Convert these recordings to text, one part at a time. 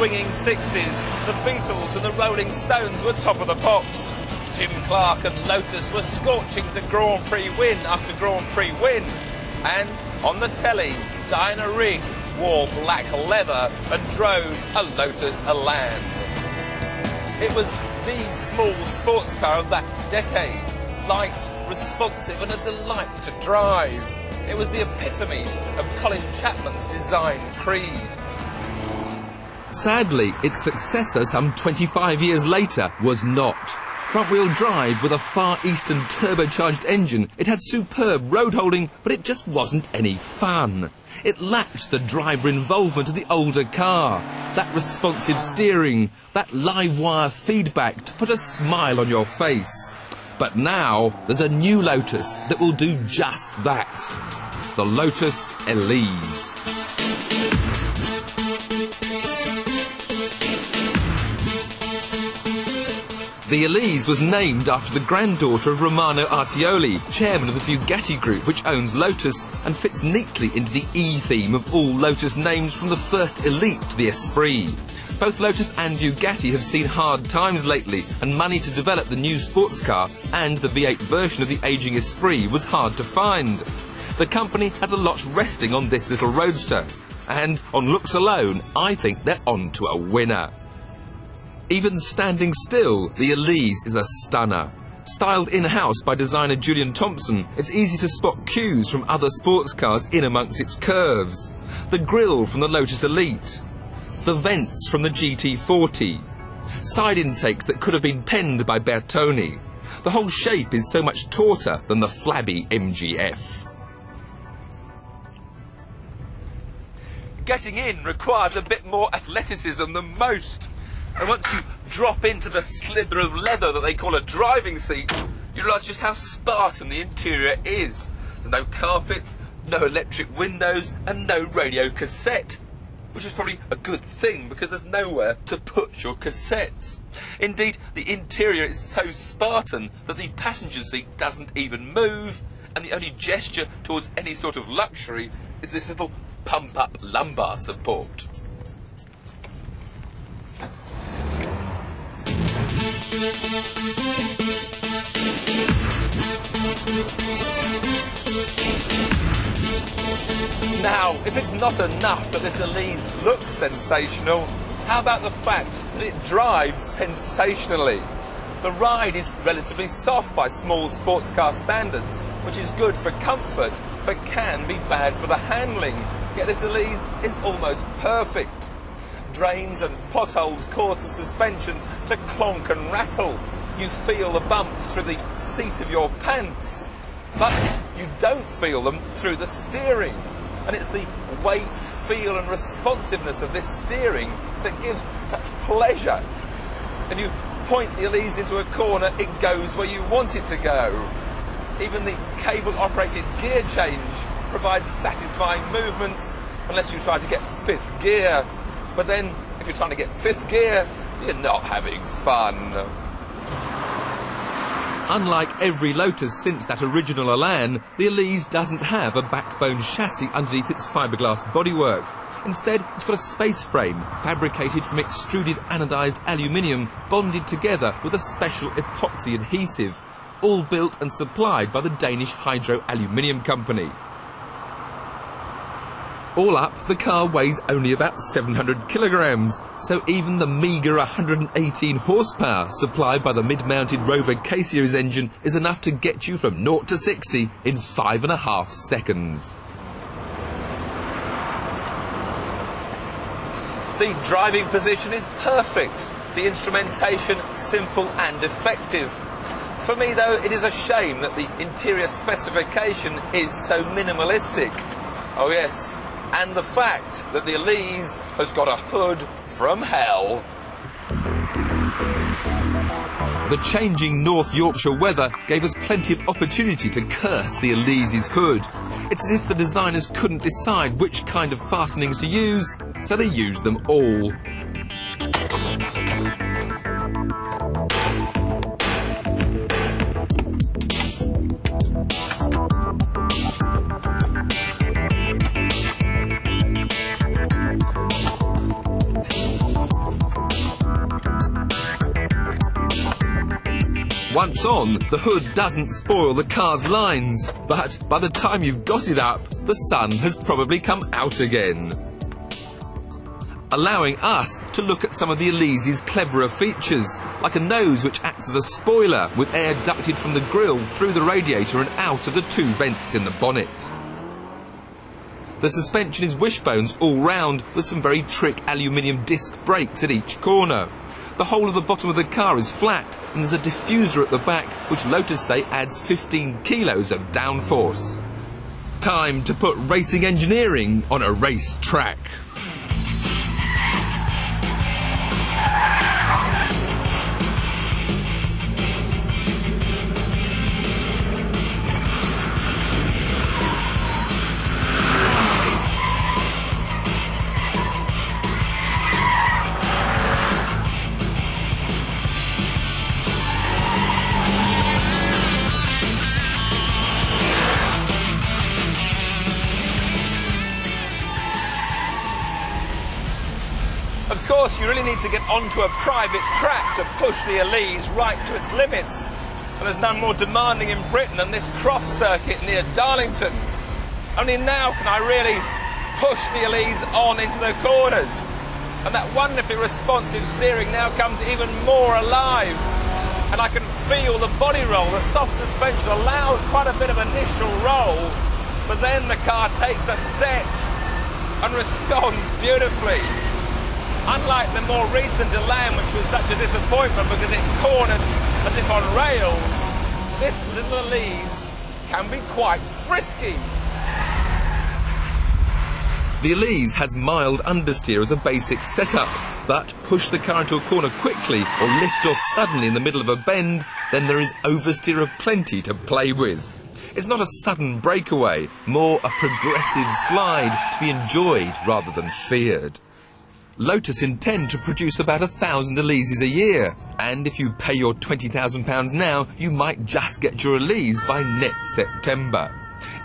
swinging 60s, the Beatles and the Rolling Stones were top of the pops. Jim Clark and Lotus were scorching to Grand Prix win after Grand Prix win. And on the telly, Diana Rigg wore black leather and drove a Lotus Elan. It was the small sports car of that decade. Light, responsive and a delight to drive. It was the epitome of Colin Chapman's design creed. Sadly, its successor some 25 years later was not. Front-wheel drive with a Far Eastern turbocharged engine, it had superb road holding, but it just wasn't any fun. It lacked the driver involvement of the older car, that responsive steering, that live wire feedback to put a smile on your face. But now there's a new Lotus that will do just that. The Lotus Elise. The Elise was named after the granddaughter of Romano Artioli, chairman of the Bugatti Group, which owns Lotus, and fits neatly into the E-theme of all Lotus names from the first Elite to the Esprit. Both Lotus and Bugatti have seen hard times lately, and money to develop the new sports car and the V8 version of the ageing Esprit was hard to find. The company has a lot resting on this little roadster, and on looks alone, I think they're on to a winner. Even standing still, the Elise is a stunner. Styled in-house by designer Julian Thompson, it's easy to spot cues from other sports cars in amongst its curves. The grille from the Lotus Elite, the vents from the GT40, side intakes that could have been penned by Bertoni. The whole shape is so much tauter than the flabby MGF. Getting in requires a bit more athleticism than most. And once you drop into the slither of leather that they call a driving seat, you realise just how Spartan the interior is. There's no carpets, no electric windows, and no radio cassette. Which is probably a good thing because there's nowhere to put your cassettes. Indeed, the interior is so Spartan that the passenger seat doesn't even move, and the only gesture towards any sort of luxury is this little pump-up lumbar support. Now, if it's not enough that this Elise looks sensational, how about the fact that it drives sensationally? The ride is relatively soft by small sports car standards, which is good for comfort, but can be bad for the handling. Yet this Elise is almost perfect. Drains and potholes cause the suspension to clonk and rattle. You feel the bumps through the seat of your pants, but you don't feel them through the steering. And it's the weight, feel and responsiveness of this steering that gives such pleasure. If you point the Elise into a corner, it goes where you want it to go. Even the cable-operated gear change provides satisfying movements, unless you try to get fifth gear. But then, if you're trying to get fifth gear, you're not having fun. Unlike every Lotus since that original Elan, the Elise doesn't have a backbone chassis underneath its fiberglass bodywork. Instead, it's got a space frame fabricated from extruded anodized aluminium bonded together with a special epoxy adhesive, all built and supplied by the Danish Hydro Aluminium Company. All up, the car weighs only about 700 kilograms, so even the meagre 118 horsepower supplied by the mid-mounted Rover K-Series engine is enough to get you from 0 to 60 in 5.5 seconds. The driving position is perfect, the instrumentation simple and effective. For me though, it is a shame that the interior specification is so minimalistic. Oh yes, and the fact that the Elise has got a hood from hell. The changing North Yorkshire weather gave us plenty of opportunity to curse the Elise's hood. It's as if the designers couldn't decide which kind of fastenings to use, so they used them all. Once on, the hood doesn't spoil the car's lines, but by the time you've got it up, the sun has probably come out again. Allowing us to look at some of the Elise's cleverer features, like a nose which acts as a spoiler with air ducted from the grille through the radiator and out of the two vents in the bonnet. The suspension is wishbones all round with some very trick aluminium disc brakes at each corner. The whole of the bottom of the car is flat and there's a diffuser at the back which Lotus say adds 15 kilos of downforce. Time to put racing engineering on a race track. Of course, you really need to get onto a private track to push the Elise right to its limits. And there's none more demanding in Britain than this Croft circuit near Darlington. Only now can I really push the Elise on into the corners. And that wonderfully responsive steering now comes even more alive. And I can feel the body roll. The soft suspension allows quite a bit of initial roll, but then the car takes a set and responds beautifully. Unlike the more recent Elan, which was such a disappointment because it cornered as if on rails, this little Elise can be quite frisky. The Elise has mild understeer as a basic setup, but push the car into a corner quickly or lift off suddenly in the middle of a bend, then there is oversteer aplenty to play with. It's not a sudden breakaway, more a progressive slide to be enjoyed rather than feared. Lotus intend to produce about 1,000 Elises a year, and if you pay your £20,000 now, you might just get your Elise by next September.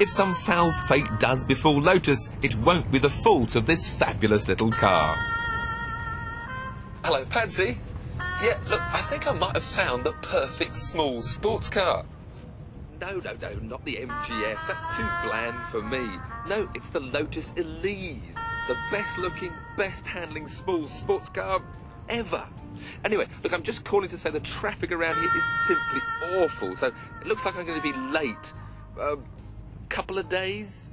If some foul fate does befall Lotus, it won't be the fault of this fabulous little car. Hello, Patsy. Yeah, look, I think I might have found the perfect small sports car. No, not the MGS. That's too bland for me. No, it's the Lotus Elise. The best looking, best handling small sports car ever. Anyway, look, I'm just calling to say the traffic around here is simply awful, so it looks like I'm going to be late. Couple of days?